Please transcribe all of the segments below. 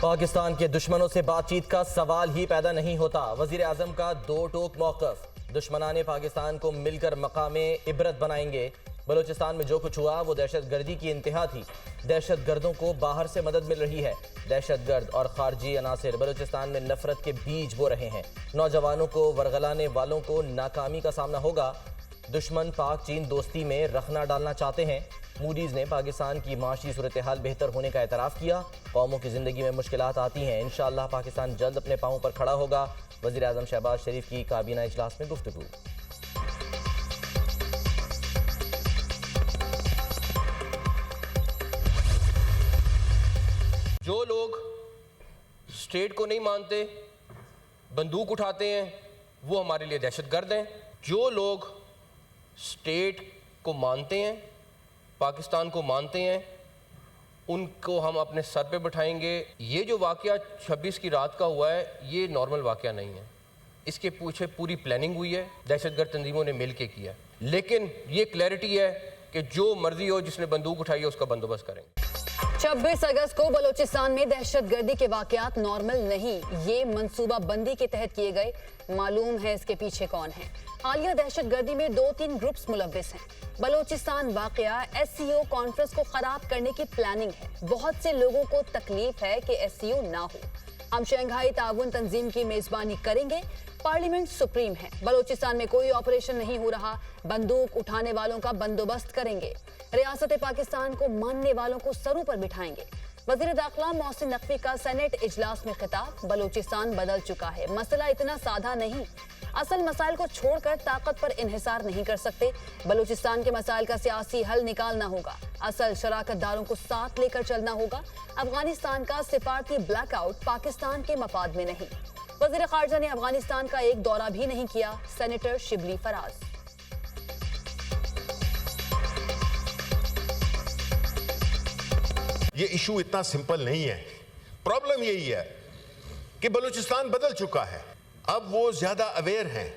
पाकिस्तान के दुश्मनों से बातचीत का सवाल ही पैदा नहीं होता। वजीर आजम का दो टोक मौक़िफ़। दुश्मनाने पाकिस्तान को मिलकर मकामे इबरत बनाएंगे। बलूचिस्तान में जो कुछ हुआ वो दहशत गर्दी की इंतहा थी। दहशत गर्दों को बाहर से मदद मिल रही है। दहशत गर्द और खारजी अनासिर बलूचिस्तान में नफरत के बीज बो रहे हैं। नौजवानों को वरगलाने वालों को नाकामी का सामना होगा। दुश्मन पाक चीन दोस्ती में रखना डालना चाहते हैं। मूडीज़ ने पाकिस्तान की माशी सूरत हाल बेहतर होने का एतराफ़ किया। कौमों की ज़िंदगी में मुश्किलात आती हैं, इंशाअल्लाह पाकिस्तान जल्द अपने पाँव पर खड़ा होगा। वज़ीर आज़म शहबाज शरीफ की काबीना इजलास में गुफ्तगू। जो लोग स्टेट को नहीं मानते, बंदूक उठाते हैं, वो हमारे लिए दहशतगर्द हैं। जो लोग स्टेट को मानते हैं, पाकिस्तान को मानते हैं, उनको हम अपने सर पे बिठाएंगे। ये जो वाक़या 26 की रात का हुआ है, ये नॉर्मल वाक़या नहीं है। इसके पीछे पूरी प्लानिंग हुई है, दहशतगर्द तंजीमों ने मिल के किया। लेकिन ये क्लैरिटी है कि जो मर्जी हो, जिसने बंदूक उठाई है, उसका बंदोबस्त करेंगे। 26 अगस्त को बलूचिस्तान में दहशतगर्दी के वाकयात नॉर्मल नहीं, ये मंसूबा बंदी के तहत किए गए। मालूम है इसके पीछे कौन है। हालिया दहशतगर्दी में 2-3 ग्रुप्स मुलव्विस हैं। बलूचिस्तान वाकया SCO कॉन्फ्रेंस को खराब करने की प्लानिंग है। बहुत से लोगों को तकलीफ है कि SCO ना हो। हम शंघाई ताउन तंजीम की मेजबानी करेंगे। पार्लियामेंट सुप्रीम है। बलूचिस्तान में कोई ऑपरेशन नहीं हो रहा। बंदूक उठाने वालों का बंदोबस्त करेंगे। रियासत पाकिस्तान को मानने वालों को सरों पर बिठाएंगे। वजीर दाखिला मोहसिन नकवी का सेनेट इजलास में खिताब। बलूचिस्तान बदल चुका है, मसला इतना सादा नहीं। असल मसाइल को छोड़कर ताकत पर इन्हिसार नहीं कर सकते। बलूचिस्तान के मसाइल का सियासी हल निकालना होगा। असल शराकतदारों को साथ लेकर चलना होगा। अफगानिस्तान का सिफारती ब्लैकआउट पाकिस्तान के मफाद में नहीं। वज़ीर ख़ारजा ने अफगानिस्तान का एक दौरा भी नहीं किया। सेनेटर शिबली फराज। ये इशू इतना सिंपल नहीं है। प्रॉब्लम यही है कि बलूचिस्तान बदल चुका है। अब वो ज्यादा अवेयर हैं।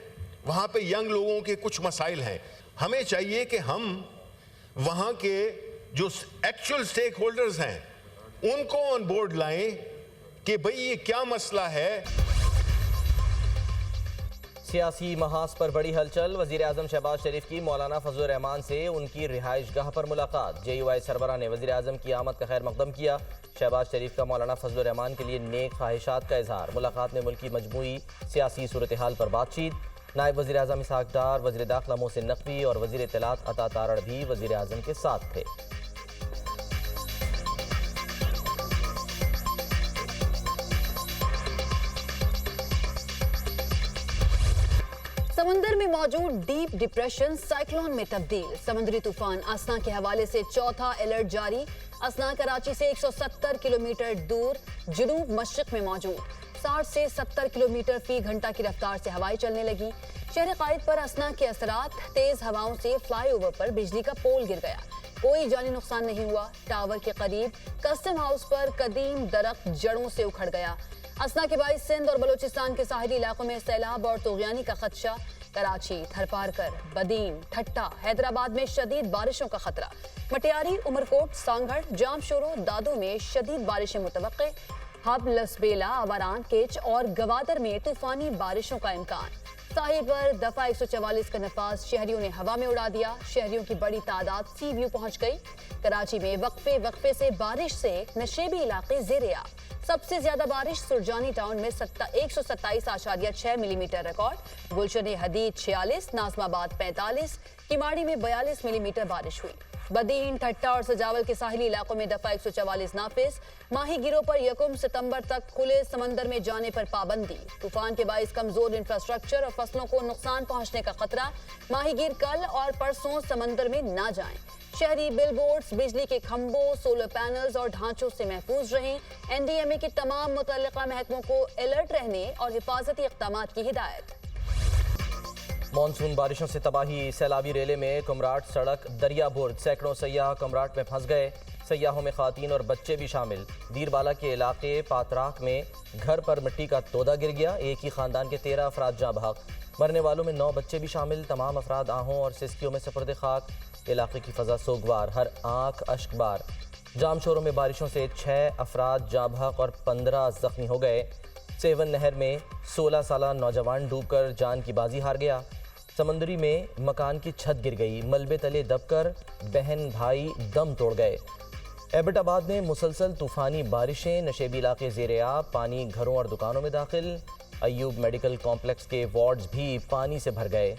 वहां पे यंग लोगों के कुछ मसाइल हैं। हमें चाहिए कि हम वहां के जो एक्चुअल स्टेक होल्डर्स हैं उनको ऑन बोर्ड लाएं कि भाई ये क्या मसला है। सियासी महाज पर बड़ी हलचल। वज़ीर आज़म शहबाज शरीफ की मौलाना फजलुर रहमान से उनकी रिहाइश गाह पर मुलाकात। JUI सरबराह ने वज़ीर आज़म की आमद का खैर मकदम किया। शहबाज शरीफ का मौलाना फजलुर रहमान के लिए नेक ख्वाहिशात का इजहार। मुलाकात में मुल्की मजमूई सियासी सूरत हाल पर बातचीत। नायब वज़ीर आज़म इसहाक डार, वज़ीर दाखिला मोहसिन नकवी और वज़ीर इत्तलात अता तारड़ भी वज़ीर आज़म के साथ थे। समंदर में मौजूद डीप डिप्रेशन साइक्लोन में तब्दील। समुद्री तूफान असना के हवाले से चौथा अलर्ट जारी। असना कराची से 170 किलोमीटर दूर जुनूब मशरिक में मौजूद। 60 से 70 किलोमीटर फी घंटा की रफ्तार से हवाएं चलने लगी। शहर कायद पर असना के असरात। तेज हवाओं से फ्लाईओवर पर बिजली का पोल गिर गया। कोई जानी नुकसान नहीं हुआ। टावर के करीब कस्टम हाउस पर कदीम दरख्त जड़ों से उखड़ गया। असना के बाईस सिंध और बलूचिस्तान के साहिली इलाकों में सैलाब और तुगयानी का खदशा। कराची, थरपारकर, बदीन, ठट्टा, हैदराबाद में शदीद बारिशों का खतरा। मटियारी, उमरकोट, सांगढ़, जामशोरो, दादो में शदीद बारिशें मुतवक्के। हब, लसबेला, अवारान, केच और गवादर में तूफानी बारिशों का इम्कान। साहिल पर दफा 144 का नफाज शहरियों ने हवा में उड़ा दिया। शहरियों की बड़ी तादाद सी व्यू पहुंच गई। कराची में वक्फे से बारिश से नशेबी इलाके ज़ेर-ए-आब। सबसे ज्यादा बारिश सुरजानी टाउन में 127.6 मिलीमीटर रिकॉर्ड। गुलशन हदीद 46, नाजमाबाद 45, किमाड़ी में 42 मिलीमीटर बारिश हुई। बदीन, ठट्टा और सजावल के साहिली इलाकों में दफा 144 नाफिज। माहीगीरों पर 1 सितंबर तक खुले समंदर में जाने पर पाबंदी। तूफान के बाइस कमजोर इंफ्रास्ट्रक्चर और फसलों को नुकसान पहुंचने का खतरा। माहीगीर कल और परसों समंदर में ना जाएं। शहरी बिलबोर्ड्स, बिजली के खंभों, सोलर पैनल्स और ढांचों से महफूज रहें। NDMA के तमाम मुतल्लिका महकमों को अलर्ट रहने और हिफाजती इक़दामात की हिदायत। मानसून बारिशों से तबाही। सैलाबी रेले में कुमराट सड़क दरिया बुर्द। सैकड़ों सयाह कुमराट में फंस गए। सयाहों में खातीन और बच्चे भी शामिल। दीरबाला के इलाके पातराक में घर पर मिट्टी का तोदा गिर गया। एक ही खानदान के 13 अफराद जाँ बहक। मरने वालों में 9 बच्चे भी शामिल। तमाम अफराद आहों और सिस्कियों में सपुर्द खाक। इलाके की फजा सोगवार, हर आंख अश्कबार। जाम शोरों में बारिशों से 6 अफराद जाँ बहक और 15 जख्मी हो गए। सेवन नहर में 16 साला नौजवान डूबकर जान की बाजी हार गया। समंदरी में मकान की छत गिर गई। मलबे तले दबकर बहन भाई दम तोड़ गए। एबटाबाद में मुसलसल तूफानी बारिशें, नशेबी इलाके ज़ेरे आब, पानी घरों और दुकानों में दाखिल। अयूब मेडिकल कॉम्प्लेक्स के वार्ड्स भी पानी से भर गए।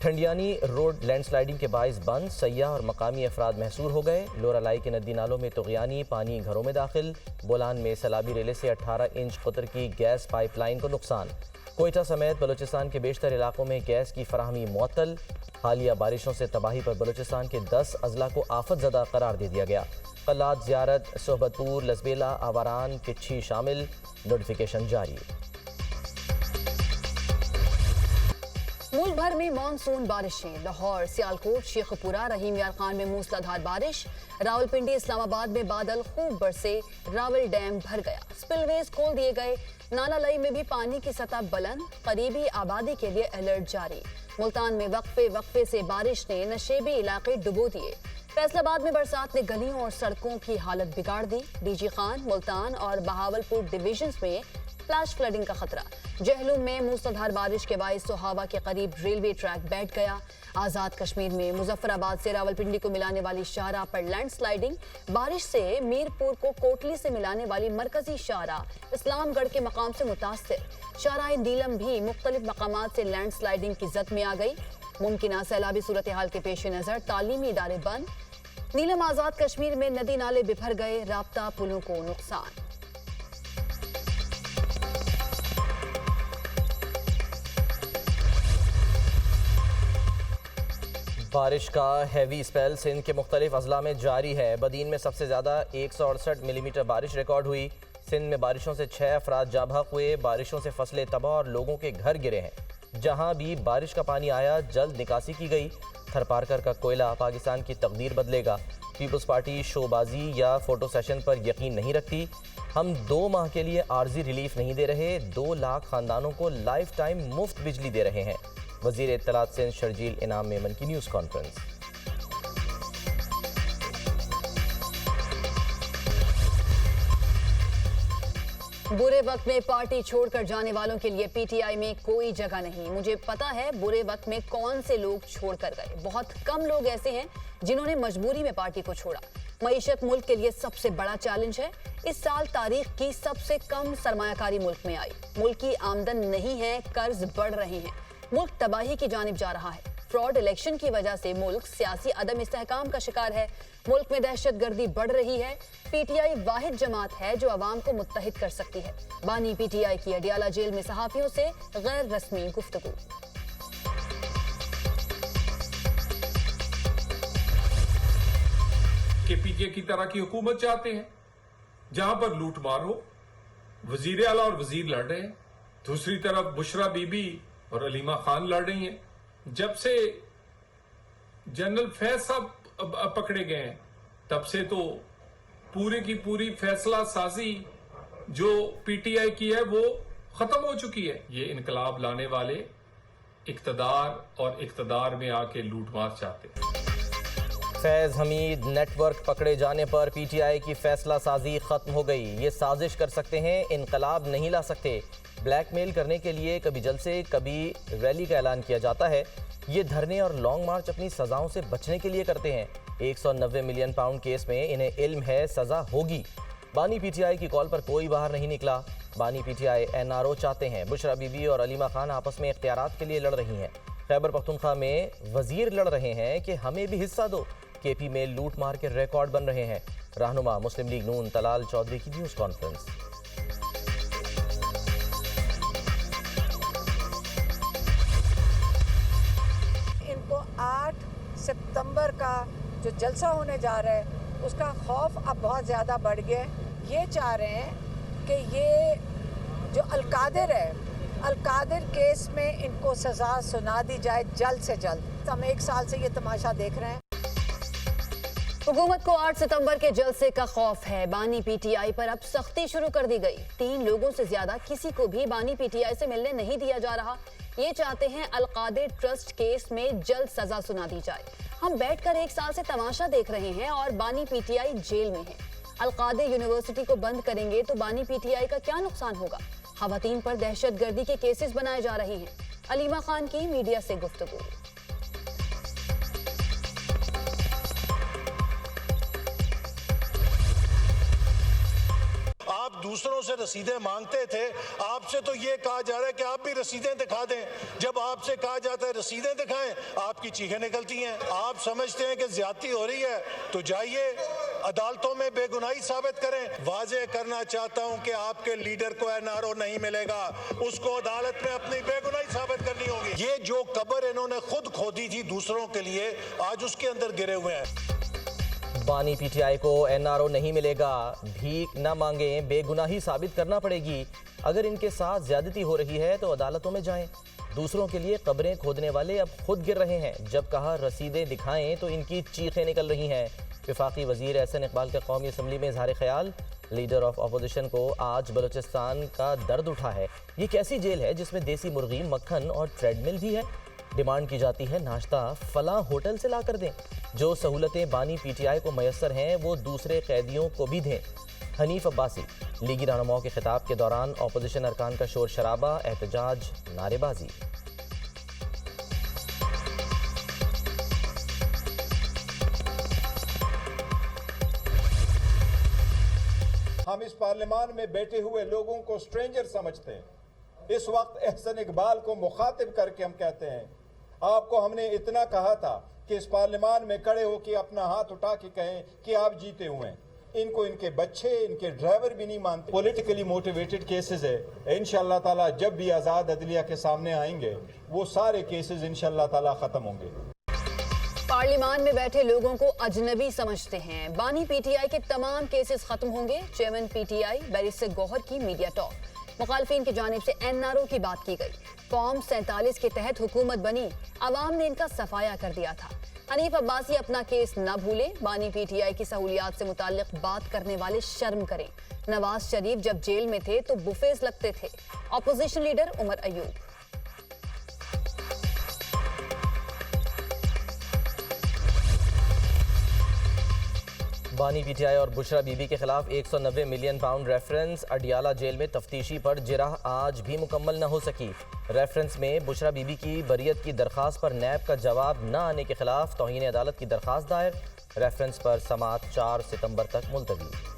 ठंडियानी रोड लैंडस्लाइडिंग के बाइस बंद, सयाह और मकामी अफराद महसूर हो गए। लोरालाई के नदी नालों में तुग़यानी, पानी घरों में दाखिल। बोलान में सैलाबी रेले से 18 इंच कुतर की गैस पाइपलाइन को नुकसान। कोयटा समेत बलूचिस्तान के बेशतर इलाकों में गैस की फराहमी मुअत्तल। हालिया बारिशों से तबाही पर बलूचिस्तान के 10 अजला को आफत ज़दा करार दे दिया गया। कल्लात, ज़ियारत, सोहबतपुर, लसबेला, आवारान, किच्छी शामिल। नोटिफिकेशन जारी। मुल्क भर में मानसून बारिशें। लाहौर, सियालकोट, शेखपुरा, रहीम यार खान में मूसलाधार बारिश। रावलपिंडी, इस्लामाबाद में बादल खूब बरसे। रावल डैम भर गया। स्पिलवेज खोल दिए गए। नाला लई में भी पानी की सतह बुलंद। करीबी आबादी के लिए अलर्ट जारी। मुल्तान में वक्फे से बारिश ने नशेबी इलाके डुबो दिए। फैसलाबाद में बरसात ने गलियों और सड़कों की हालत बिगाड़ दी। डीजी खान, मुल्तान और बहावलपुर डिवीजन्स में फ्लैश फ्लडिंग का खतरा। जहलुम में मूसलाधार बारिश के बायस सोहावा के करीब रेलवे ट्रैक बैठ गया। आज़ाद कश्मीर में मुजफ्फराबाद से रावलपिंडी को मिलाने वाली शाहराह पर लैंडस्लाइडिंग। बारिश से मीरपुर को कोटली से मिलाने वाली मरकजी शाहराह इस्लामगढ़ के मकाम से मुतासिर। शाहराह नीलम भी मुख्तलिफ मकामात से लैंडस्लाइडिंग की जद में आ गई। मुमकिन सैलाबी सूरत हाल के पेश नज़र तालीमी इदारे बंद। नीलम आज़ाद कश्मीर में नदी नाले बिफर गए। राब्ता पुलों को नुकसान। बारिश का हैवी स्पेल सिंध के मुख्तलिफ अजला में जारी है। बदीन में सबसे ज़्यादा 168 मिलीमीटर बारिश रिकॉर्ड हुई। सिंध में बारिशों से 6 अफराद जाँ बहक हुए। बारिशों से फसलें तबाह और लोगों के घर गिरे हैं। जहां भी बारिश का पानी आया जल्द निकासी की गई। थरपारकर का कोयला पाकिस्तान की तकदीर बदलेगा। पीपल्स पार्टी शोबाजी या फोटो सेशन पर यकीन नहीं रखती। हम 2 माह के लिए आर्जी रिलीफ नहीं दे रहे। 2 लाख खानदानों को लाइफ टाइम मुफ्त बिजली दे रहे हैं। वज़ीर इत्तलात सिंध शर्जील इनाम मेमन की न्यूज़ कॉन्फ्रेंस। बुरे वक्त में पार्टी छोड़कर जाने वालों के लिए पीटीआई में कोई जगह नहीं। मुझे पता है बुरे वक्त में कौन से लोग छोड़कर गए। बहुत कम लोग ऐसे हैं जिन्होंने मजबूरी में पार्टी को छोड़ा। मईशत मुल्क के लिए सबसे बड़ा चैलेंज है। इस साल तारीख की सबसे कम सरमायाकारी मुल्क में आई। मुल्क की आमदन नहीं है, कर्ज बढ़ रहे हैं। मुल्क तबाही की जानिब जा रहा है। फ्रॉड इलेक्शन की वजह से मुल्क सियासी अदम इस्तेहकाम का शिकार है। मुल्क में दहशतगर्दी बढ़ रही है। पीटीआई वाहिद जमात है जो अवाम को मुत्तहिद कर सकती है। बानी पीटीआई की अडियाला जेल में सहाफियों से गैर रस्मी गुफ्तगू। के पीके की तरह की हुकूमत चाहते हैं जहां पर लूटमार हो। वजीर आला और वजीर लड़ रहे हैं, दूसरी तरफ बुशरा बीबी और अलीमा खान लड़ रही हैं। जब से जनरल फैज साहब पकड़े गए हैं तब से तो पूरी की पूरी फैसला साजी जो पीटीआई की है वो खत्म हो चुकी है। ये इनकलाब लाने वाले इक्तदार और इक्तदार में आके लूटमार चाहते हैं। फैज हमीद नेटवर्क पकड़े जाने पर पीटीआई की फैसला साजी खत्म हो गई। ये साजिश कर सकते हैं, इनकलाब नहीं ला सकते। ब्लैकमेल करने के लिए कभी जलसे कभी रैली का ऐलान किया जाता है। ये धरने और लॉन्ग मार्च अपनी सजाओं से बचने के लिए करते हैं। 190 मिलियन पाउंड केस में इन्हें इल्म है सजा होगी। बानी पीटीआई की कॉल पर कोई बाहर नहीं निकला। बानी पीटीआई एनआरओ चाहते हैं। बुशरा बीबी और अलीमा खान आपस में इख्तियारात के लिए लड़ रही हैं। खैबर पख्तूनख्वा में वजीर लड़ रहे हैं कि हमें भी हिस्सा दो। केपी में लूट मार के रिकॉर्ड बन रहे हैं। रहनुमा मुस्लिम लीग नून तलाल चौधरी की न्यूज़ कॉन्फ्रेंस। इनको 8 सितंबर का जो जलसा होने जा रहा है उसका खौफ अब बहुत ज़्यादा बढ़ गया है। ये चाह रहे हैं कि ये जो अलकादिर है, अलकादिर केस में इनको सज़ा सुना दी जाए जल्द से जल्द। हम 1 साल से ये तमाशा देख रहे हैं। हुकूमत को 8 सितंबर के जलसे का खौफ है। बानी पीटीआई पर अब सख्ती शुरू कर दी गई। 3 लोगों से ज्यादा किसी को भी बानी पीटीआई से मिलने नहीं दिया जा रहा। ये चाहते हैं अलकादिर ट्रस्ट केस में जल्द सजा सुना दी जाए। हम बैठकर 1 साल से तमाशा देख रहे हैं और बानी पीटीआई जेल में है। अलकादे यूनिवर्सिटी को बंद करेंगे तो बानी पीटीआई का क्या नुकसान होगा? खवातीन पर दहशतगर्दी के केसेस बनाए जा रहे हैं। अलीमा खान की मीडिया से गुफ्तगू। आप दूसरों से रसीदें मांगते थे, आपसे तो ये कहा जा रहा है कि आप भी रसीदें दिखा दें। जब आपसे कहा जाता है रसीदें दिखाएं, आपकी चीखें निकलती हैं। आप समझते हैं कि ज्यादती हो रही है तो जाइए अदालतों में बेगुनाही साबित करें। वाजे करना चाहता हूं कि आपके लीडर को एनआरओ नहीं मिलेगा, उसको अदालत में अपनी बेगुनाही साबित करनी होगी। ये जो कब्र इन्होंने खुद खोदी थी दूसरों के लिए, आज उसके अंदर गिरे हुए हैं। बानी पीटीआई को एनआरओ नहीं मिलेगा, भीख न मांगे, बेगुनाही साबित करना पड़ेगी। अगर इनके साथ ज्यादती हो रही है तो अदालतों में जाएं। दूसरों के लिए कब्रें खोदने वाले अब खुद गिर रहे हैं। जब कहा रसीदें दिखाएं तो इनकी चीखें निकल रही हैं। वफाकी वजीर एहसन इकबाल का कौमी असम्बली में इजहार ख्याल। लीडर ऑफ अपोजिशन को आज बलूचिस्तान का दर्द उठा है। ये कैसी जेल है जिसमें देसी मुर्गी, मक्खन और ट्रेडमिल भी है? डिमांड की जाती है नाश्ता फलां होटल से ला कर दें। जो सहूलतें बानी पीटीआई को मैसर हैं वो दूसरे कैदियों को भी दें। हनीफ अब्बासी। लीगी रहनुमाओं के खिताब के दौरान अपोजिशन अरकान का शोर शराबा, एहतजाज, नारेबाजी। हम इस पार्लियामान में बैठे हुए लोगों को स्ट्रेंजर समझते हैं। इस वक्त एहसन इकबाल को मुखातिब करके हम कहते हैं, आपको हमने इतना कहा था कि इस पार्लियामान में खड़े होकर अपना हाथ उठा के कहें कि आप जीते हुए हैं। इनको इनके बच्चे, इनके ड्राइवर भी नहीं मानते। पॉलिटिकली मोटिवेटेड केसेस है। इंशाअल्लाह ताला जब भी आज़ाद अदलिया के सामने आएंगे वो सारे केसेस इंशाअल्लाह ताला खत्म होंगे। पार्लियामान में बैठे लोगों को अजनबी समझते हैं। बानी पीटीआई के तमाम केसेस खत्म होंगे। चेयरमैन पीटीआई बैरिस्टर गौहर की मीडिया टॉक। मुखालफिन की जानिब से एनआरओ की बात की गई। फॉर्म 47 के तहत हुकूमत बनी, अवाम ने इनका सफाया कर दिया था। हनीफ अब्बासी अपना केस न भूलें। बानी पीटीआई की सहूलियात से मुताल्लिक बात करने वाले शर्म करें। नवाज शरीफ जब जेल में थे तो बुफेज लगते थे। Opposition leader Omar Ayub. बानी पीटीआई और बुशरा बीबी के खिलाफ 190 million pound reference. Adiala jail में तफ्तीशी पर जिरह आज भी मुकम्मल न हो सकी। रेफरेंस में बुशरा बीबी की बरियत की दरख्वास्त पर नैब का जवाब न आने के खिलाफ तौहीन अदालत की दरख्वास्त दायर। रेफरेंस पर समाअत 4 सितंबर तक मुलतवी।